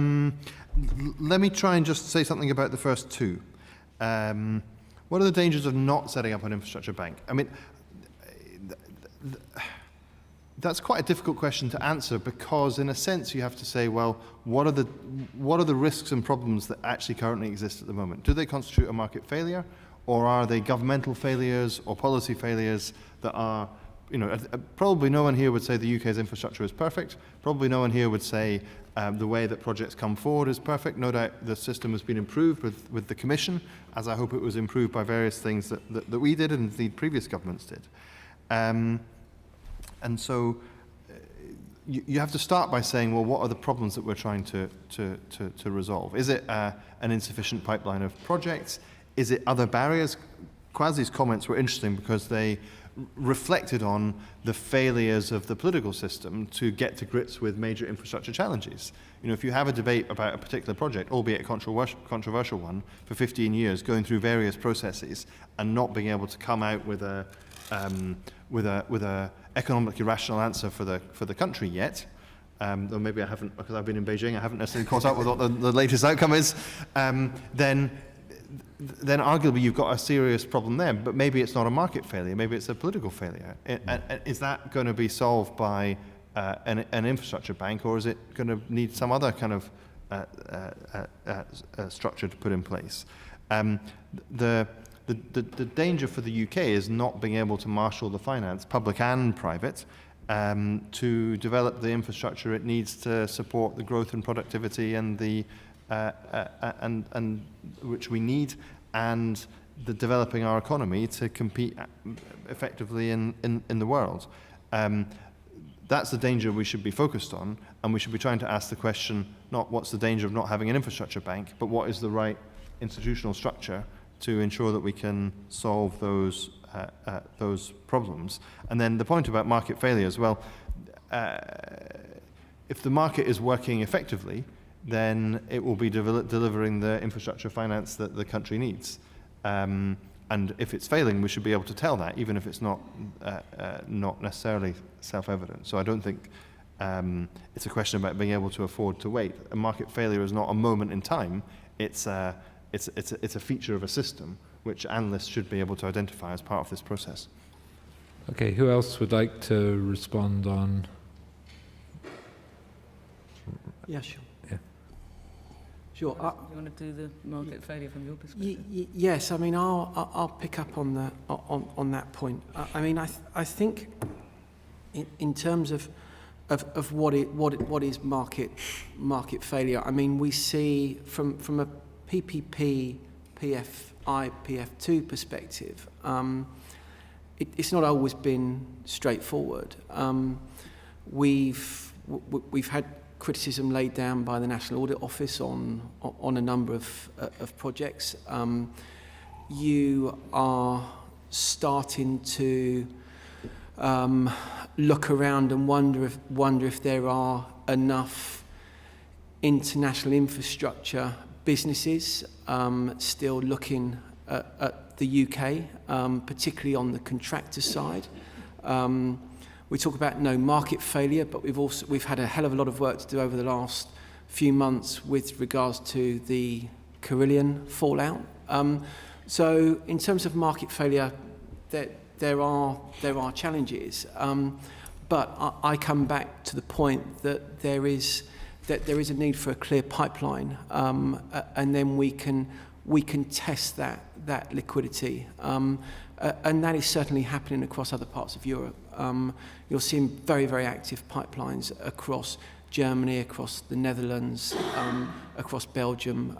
me try and just say something about the first 2. What are the dangers of not setting up an infrastructure bank? I mean, that's quite a difficult question to answer, because in a sense you have to say, well, what are the risks and problems that actually currently exist at the moment? Do they constitute a market failure, or are they governmental failures or policy failures that are, probably no one here would say the UK's infrastructure is perfect. Probably no one here would say the way that projects come forward is perfect. No doubt the system has been improved with the Commission, as I hope it was improved by various things that we did and indeed previous governments did. And so you have to start by saying, well, what are the problems that we're trying to resolve? Is it an insufficient pipeline of projects? Is it other barriers? Kwasi's comments were interesting because they reflected on the failures of the political system to get to grips with major infrastructure challenges. You know, if you have a debate about a particular project, albeit a controversial one, for 15 years, going through various processes and not being able to come out with a economically rational answer for the country yet, though maybe I haven't, because I've been in Beijing, I haven't necessarily caught up with what the latest outcome is, then arguably you've got a serious problem there, but maybe it's not a market failure, maybe it's a political failure. Is that going to be solved by an infrastructure bank, or is it going to need some other kind of structure to put in place? The danger for the UK is not being able to marshal the finance, public and private, to develop the infrastructure it needs to support the growth and productivity and the and which we need, and the developing our economy to compete effectively in the world. That's the danger we should be focused on, and we should be trying to ask the question, not what's the danger of not having an infrastructure bank, but what is the right institutional structure to ensure that we can solve those problems. And then the point about market failures, well, if the market is working effectively, then it will be delivering the infrastructure finance that the country needs. And if it's failing, we should be able to tell that, even if it's not necessarily self-evident. So I don't think it's a question about being able to afford to wait. A market failure is not a moment in time. It's a feature of a system which analysts should be able to identify as part of this process. Okay, who else would like to respond on? Yeah, sure. Yeah. Sure. Do you want to do the market failure from your perspective? Yes, I mean, I'll pick up on that point. I mean, I think in terms of what is market failure. I mean, we see from a PPP, PFI, PF2 perspective, it's not always been straightforward. We've had criticism laid down by the National Audit Office on a number of projects. You are starting to look around and wonder if there are enough international infrastructure businesses still looking at the UK, particularly on the contractor side. We talk about no market failure, but we've had a hell of a lot of work to do over the last few months with regards to the Carillion fallout. So in terms of market failure, there are challenges, but I come back to the point that there is a need for a clear pipeline, and then we can test that liquidity, and that is certainly happening across other parts of Europe. You're seeing very, very active pipelines across Germany, across the Netherlands, across Belgium,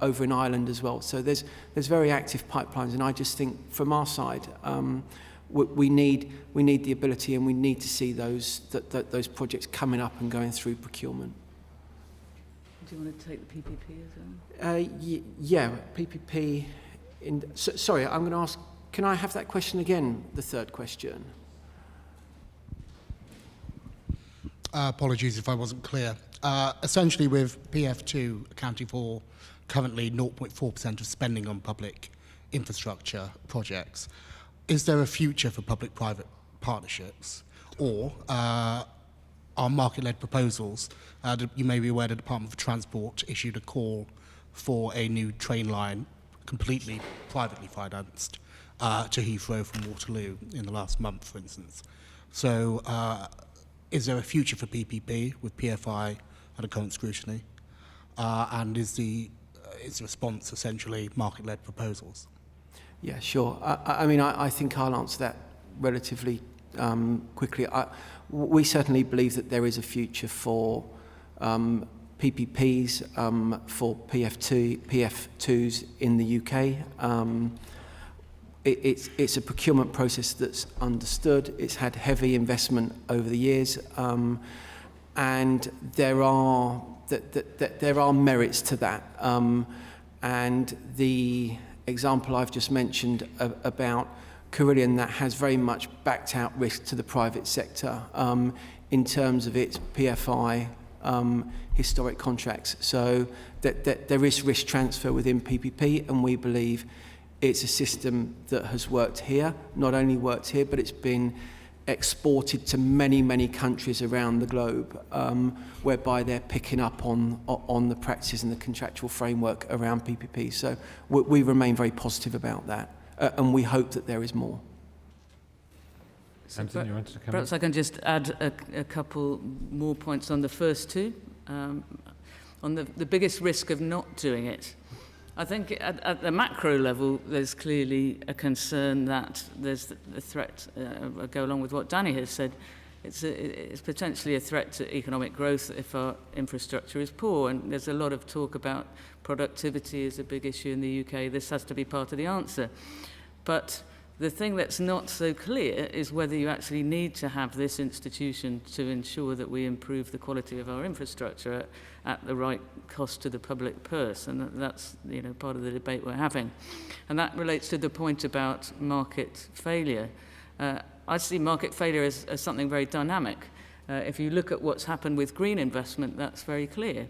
over in Ireland as well. So there's very active pipelines, and I just think from our side, we need the ability, and we need to see those projects coming up and going through procurement. Do you want to take the PPP as well? Yeah, PPP. Sorry, I'm going to ask. Can I have that question again? The third question. Apologies if I wasn't clear. Essentially, with PF2 accounting for currently 0.4% of spending on public infrastructure projects, is there a future for public-private partnerships, or are market-led proposals? You may be aware the Department for Transport issued a call for a new train line, completely privately financed, to Heathrow from Waterloo in the last month, for instance. So is there a future for PPP with PFI under current scrutiny? And is the response essentially market-led proposals? Yeah, sure. I mean, I think I'll answer that relatively quickly. We certainly believe that there is a future for PPPs, for PF2s in the UK. It's a procurement process that's understood. It's had heavy investment over the years. and there are merits to that. And the example I've just mentioned about Carillion, that has very much backed out risk to the private sector in terms of its PFI historic contracts. So that there is risk transfer within PPP, and we believe it's a system that has worked here, not only worked here, but it's been exported to many, many countries around the globe, whereby they're picking up on the practices and the contractual framework around PPP. So we remain very positive about that, and we hope that there is more. Tamsin, you wanted to come Perhaps in? I can just add a couple more points on the first two. On the biggest risk of not doing it, I think at the macro level, there's clearly a concern that there's a threat, go along with what Danny has said, it's potentially a threat to economic growth if our infrastructure is poor. And there's a lot of talk about productivity is a big issue in the UK. This has to be part of the answer. But the thing that's not so clear is whether you actually need to have this institution to ensure that we improve the quality of our infrastructure at the right cost to the public purse, and that's part of the debate we're having. And that relates to the point about market failure. I see market failure as something very dynamic. If you look at what's happened with green investment, that's very clear.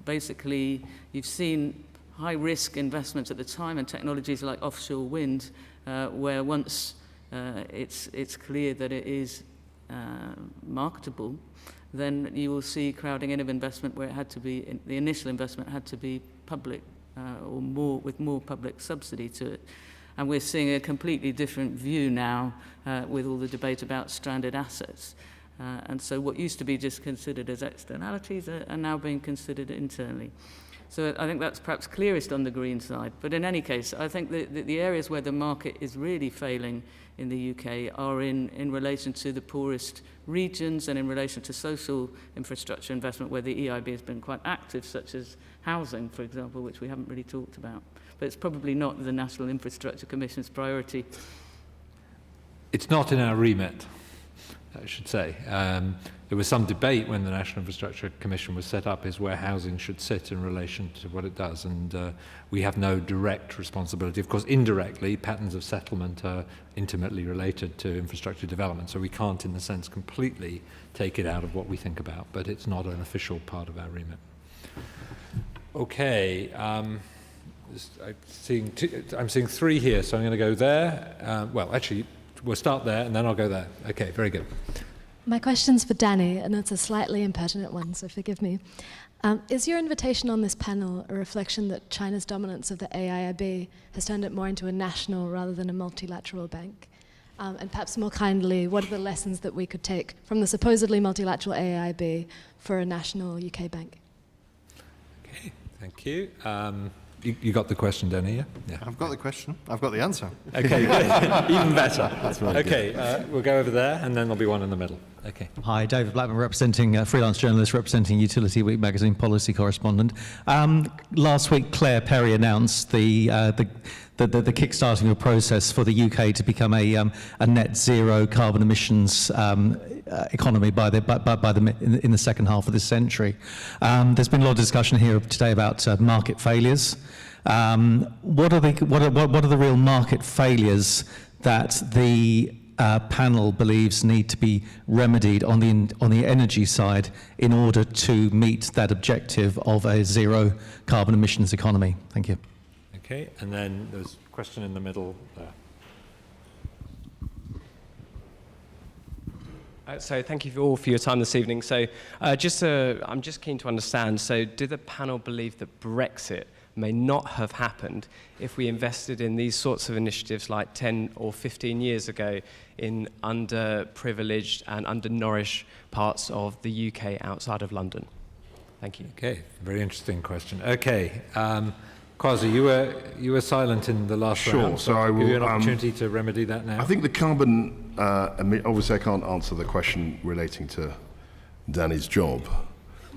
Basically, you've seen high-risk investments at the time and technologies like offshore wind, where once it's clear that it is marketable, then you will see crowding in of investment where it had to be, the initial investment had to be public or with more public subsidy to it. And we're seeing a completely different view now with all the debate about stranded assets. And so what used to be just considered as externalities are now being considered internally. So I think that's perhaps clearest on the green side. But in any case, I think the areas where the market is really failing in the UK are in relation to the poorest regions and in relation to social infrastructure investment, where the EIB has been quite active, such as housing, for example, which we haven't really talked about. But it's probably not the National Infrastructure Commission's priority. It's not in our remit, I should say. There was some debate when the National Infrastructure Commission was set up is where housing should sit in relation to what it does, and we have no direct responsibility. Of course, indirectly, patterns of settlement are intimately related to infrastructure development, so we can't, in a sense, completely take it out of what we think about, but it's not an official part of our remit. Okay, I'm seeing three here, so I'm going to go there. Well, actually, we'll start there, and then I'll go there. Okay, very good. My question's for Danny, and it's a slightly impertinent one, so forgive me. Is your invitation on this panel a reflection that China's dominance of the AIIB has turned it more into a national rather than a multilateral bank? And perhaps more kindly, what are the lessons that we could take from the supposedly multilateral AIIB for a national UK bank? Okay, thank you. You got the question, Danny, yeah? I've got the question. I've got the answer. Okay, good. Even better. That's really good. We'll go over there, and then there'll be one in the middle. Okay. Hi, David Blackman, representing freelance journalist, representing Utility Week magazine policy correspondent. Last week, Claire Perry announced the kickstarting of a process for the UK to become a net zero carbon emissions economy in the second half of this century. There's been a lot of discussion here today about market failures. What are the real market failures that the panel believes need to be remedied on the energy side in order to meet that objective of a zero carbon emissions economy? Thank you. Okay, and then there's a question in the middle there. So thank you all for your time this evening. So I'm just keen to understand, so do the panel believe that Brexit may not have happened if we invested in these sorts of initiatives like 10 or 15 years ago in underprivileged and undernourished parts of the UK outside of London? Thank you. Okay, very interesting question. Okay, Kwasi, you were silent in the last round, so I'll give you an opportunity to remedy that now. I think the carbon, obviously I can't answer the question relating to Danny's job.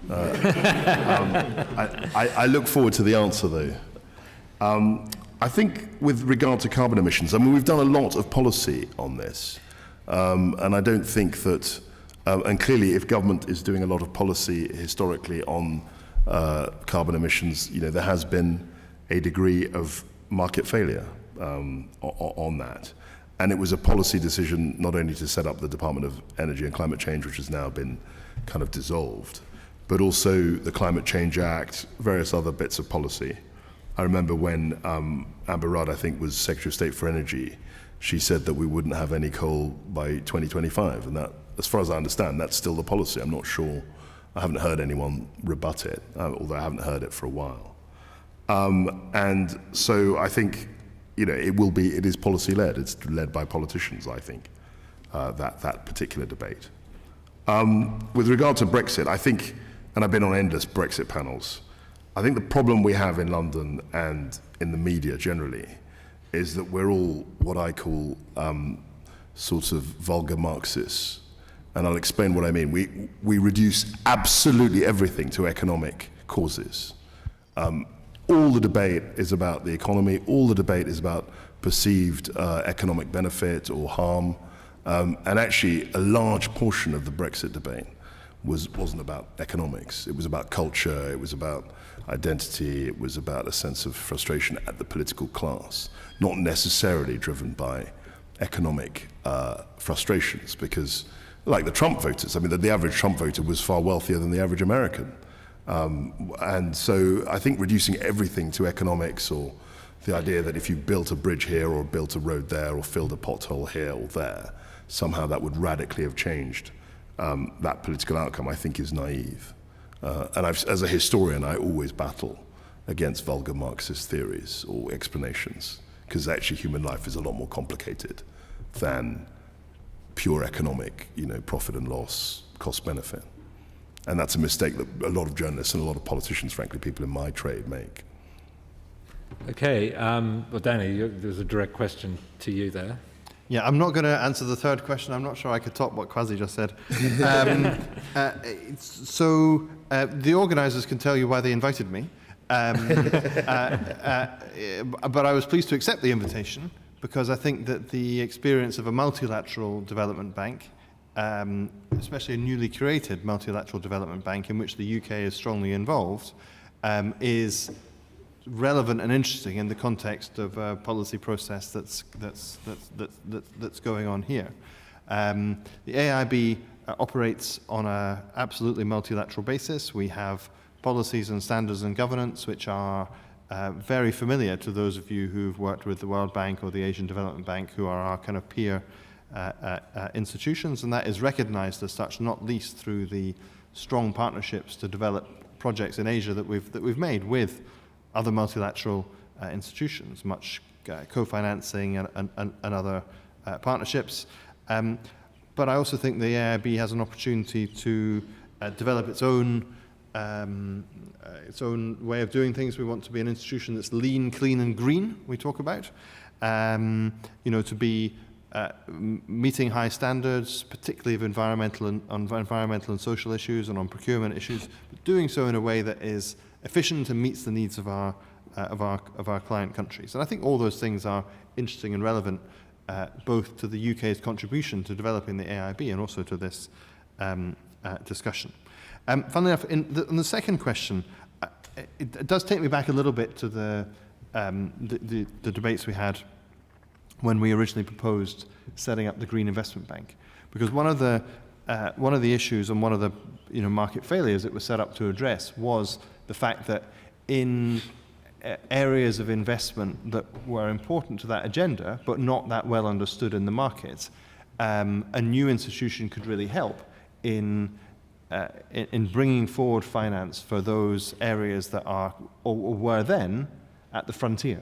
I look forward to the answer, though. I think with regard to carbon emissions, I mean, we've done a lot of policy on this, and I don't think that And clearly, if government is doing a lot of policy historically on carbon emissions, there has been a degree of market failure on that. And it was a policy decision not only to set up the Department of Energy and Climate Change, which has now been kind of dissolved, but also the Climate Change Act, various other bits of policy. I remember when Amber Rudd, I think, was Secretary of State for Energy, she said that we wouldn't have any coal by 2025. And that, as far as I understand, that's still the policy. I'm not sure. I haven't heard anyone rebut it, although I haven't heard it for a while. And so I think, it is policy-led. It's led by politicians, I think, that particular debate. With regard to Brexit, I think, and I've been on endless Brexit panels, I think the problem we have in London and in the media generally is that we're all what I call sort of vulgar Marxists. And I'll explain what I mean. We reduce absolutely everything to economic causes. All the debate is about the economy. All the debate is about perceived economic benefit or harm. And actually, a large portion of the Brexit debate wasn't about economics. It was about culture. It was about identity. It was about a sense of frustration at the political class, not necessarily driven by economic frustrations. Because, like the Trump voters, I mean, the average Trump voter was far wealthier than the average American. And so I think reducing everything to economics, or the idea that if you built a bridge here or built a road there or filled a pothole here or there, somehow that would radically have changed that political outcome, I think is naive. And as a historian, I always battle against vulgar Marxist theories or explanations, because actually human life is a lot more complicated than pure economic, profit and loss, cost benefit. And that's a mistake that a lot of journalists and a lot of politicians, frankly, people in my trade make. Okay, well, Danny, there's a direct question to you there. Yeah, I'm not going to answer the third question. I'm not sure I could top what Kwasi just said. The organisers can tell you why they invited me. But I was pleased to accept the invitation because I think that the experience of a multilateral development bank, especially a newly created multilateral development bank in which the UK is strongly involved, is relevant and interesting in the context of a policy process that's going on here. The AIIB operates on an absolutely multilateral basis. We have policies and standards and governance which are very familiar to those of you who've worked with the World Bank or the Asian Development Bank, who are our kind of peer institutions, and that is recognized as such, not least through the strong partnerships to develop projects in Asia that we've made with other multilateral institutions, much co-financing and other partnerships. But I also think the AIIB has an opportunity to develop its own way of doing things. We want to be an institution that's lean, clean, and green. We talk about, to be meeting high standards, particularly of environmental and social issues, and on procurement issues, but doing so in a way that is efficient and meets the needs of our client countries. And I think all those things are interesting and relevant, both to the UK's contribution to developing the AIIB and also to this discussion. Funnily enough, on the second question, it does take me back a little bit to the debates we had when we originally proposed setting up the Green Investment Bank, because one of the issues and one of the market failures it was set up to address was the fact that in areas of investment that were important to that agenda but not that well understood in the market, a new institution could really help in bringing forward finance for those areas that are or were then at the frontier.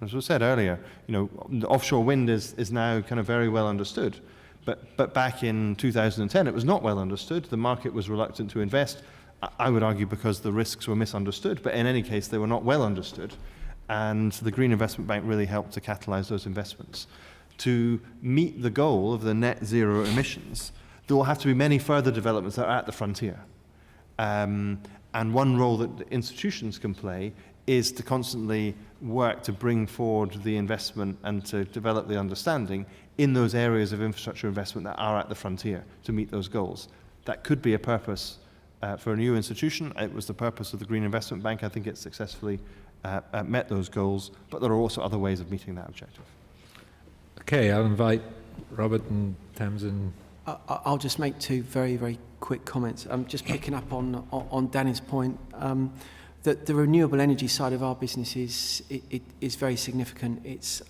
As was said earlier, the offshore wind is now kind of very well understood, but back in 2010 it was not well understood. The market was reluctant to invest. I would argue because the risks were misunderstood, but in any case they were not well understood, and the Green Investment Bank really helped to catalyse those investments. To meet the goal of the net zero emissions, there will have to be many further developments that are at the frontier. And And one role that the institutions can play is to constantly work to bring forward the investment and to develop the understanding in those areas of infrastructure investment that are at the frontier to meet those goals. That could be a purpose for a new institution. It was the purpose of the Green Investment Bank. I think it successfully met those goals, but there are also other ways of meeting that objective. Okay, I'll invite Robert and Tamsin. I'll just make two very, very quick comments. I'm just picking up on Danny's point that the renewable energy side of our business is very significant. It's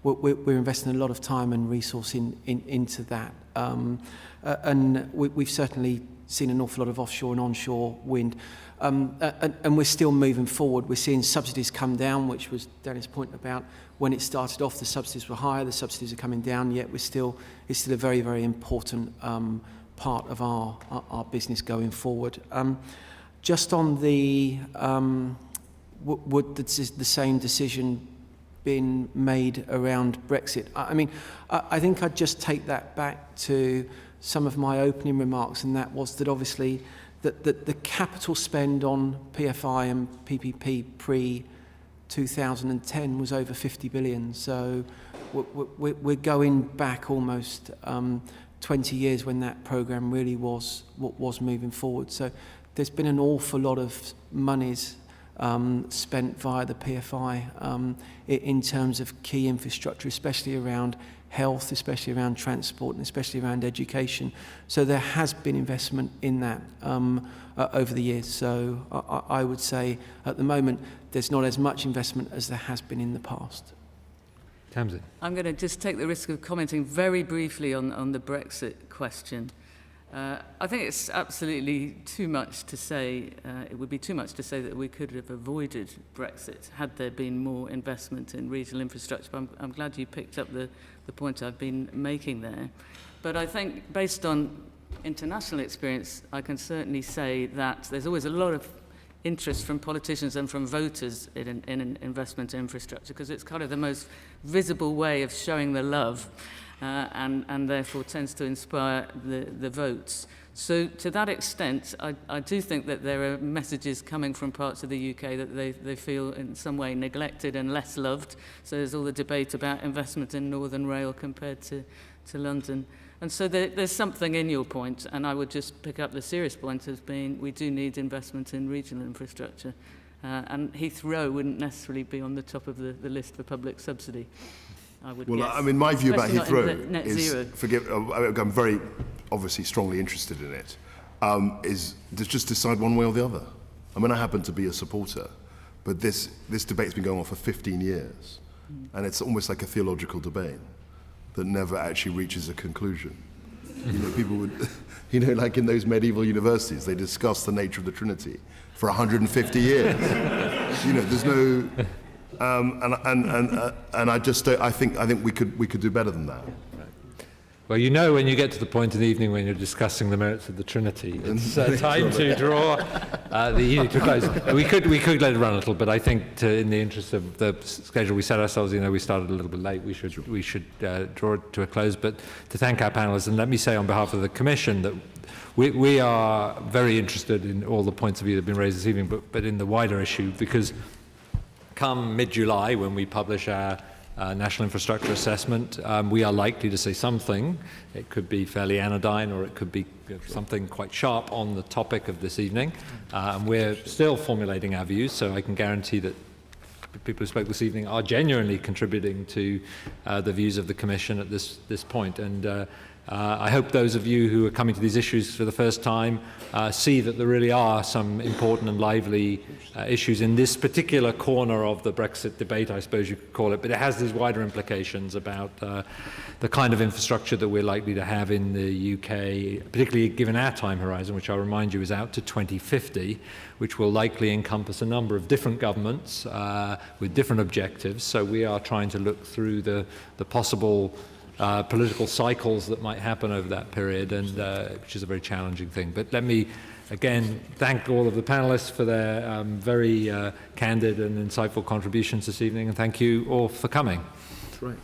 we're investing a lot of time and resource into that, and we've certainly seen an awful lot of offshore and onshore wind, and we're still moving forward. We're seeing subsidies come down, which was Danny's point about when it started off, the subsidies were higher, the subsidies are coming down, yet it's still a very, very important part of our business going forward. Just on the, would the same decision been made around Brexit? I mean, I think I'd just take that back to some of my opening remarks, and that was that obviously the capital spend on PFI and PPP pre-2010 was over 50 billion. So we're going back almost 20 years when that programme really was moving forward. So there's been an awful lot of monies spent via the PFI in terms of key infrastructure, especially around health, especially around transport, and especially around education. So there has been investment in that over the years. So I would say at the moment there's not as much investment as there has been in the past. Tamsin. I'm going to just take the risk of commenting very briefly on the Brexit question. I think it's absolutely too much to say, it would be too much to say that we could have avoided Brexit had there been more investment in regional infrastructure. But I'm glad you picked up the point I've been making there. But I think based on international experience, I can certainly say that there's always a lot of interest from politicians and from voters in investment in infrastructure, because it's kind of the most visible way of showing the love. And therefore tends to inspire the votes. So to that extent, I do think that there are messages coming from parts of the UK that they feel in some way neglected and less loved. So there's all the debate about investment in Northern Rail compared to London. And so there's something in your point, and I would just pick up the serious point as being we do need investment in regional infrastructure. And Heathrow wouldn't necessarily be on the top of the list for public subsidy. I mean, my view about Heathrow is, zero. I'm very obviously strongly interested in it, is to just decide one way or the other. I mean, I happen to be a supporter, but this debate's been going on for 15 years, and it's almost like a theological debate that never actually reaches a conclusion. You know, people would, like in those medieval universities, they discuss the nature of the Trinity for 150 years. There's no... and I just don't, I think we could do better than that. Well, when you get to the point in the evening when you're discussing the merits of the Trinity, it's time to draw the evening to a close. We could let it run a little, but I think in the interest of the schedule we set ourselves, we started a little bit late. We should draw it to a close. But to thank our panelists, and let me say on behalf of the Commission that we are very interested in all the points of view that have been raised this evening, but in the wider issue, because come mid-July, when we publish our National Infrastructure Assessment, we are likely to say something. It could be fairly anodyne, or it could be something quite sharp on the topic of this evening. And we're still formulating our views, so I can guarantee that people who spoke this evening are genuinely contributing to the views of the Commission at this point. And I hope those of you who are coming to these issues for the first time see that there really are some important and lively issues in this particular corner of the Brexit debate, I suppose you could call it, but it has these wider implications about the kind of infrastructure that we're likely to have in the UK, particularly given our time horizon, which I'll remind you is out to 2050, which will likely encompass a number of different governments with different objectives. So we are trying to look through the possible political cycles that might happen over that period, and which is a very challenging thing. But let me again thank all of the panelists for their very candid and insightful contributions this evening, and thank you all for coming. That's right.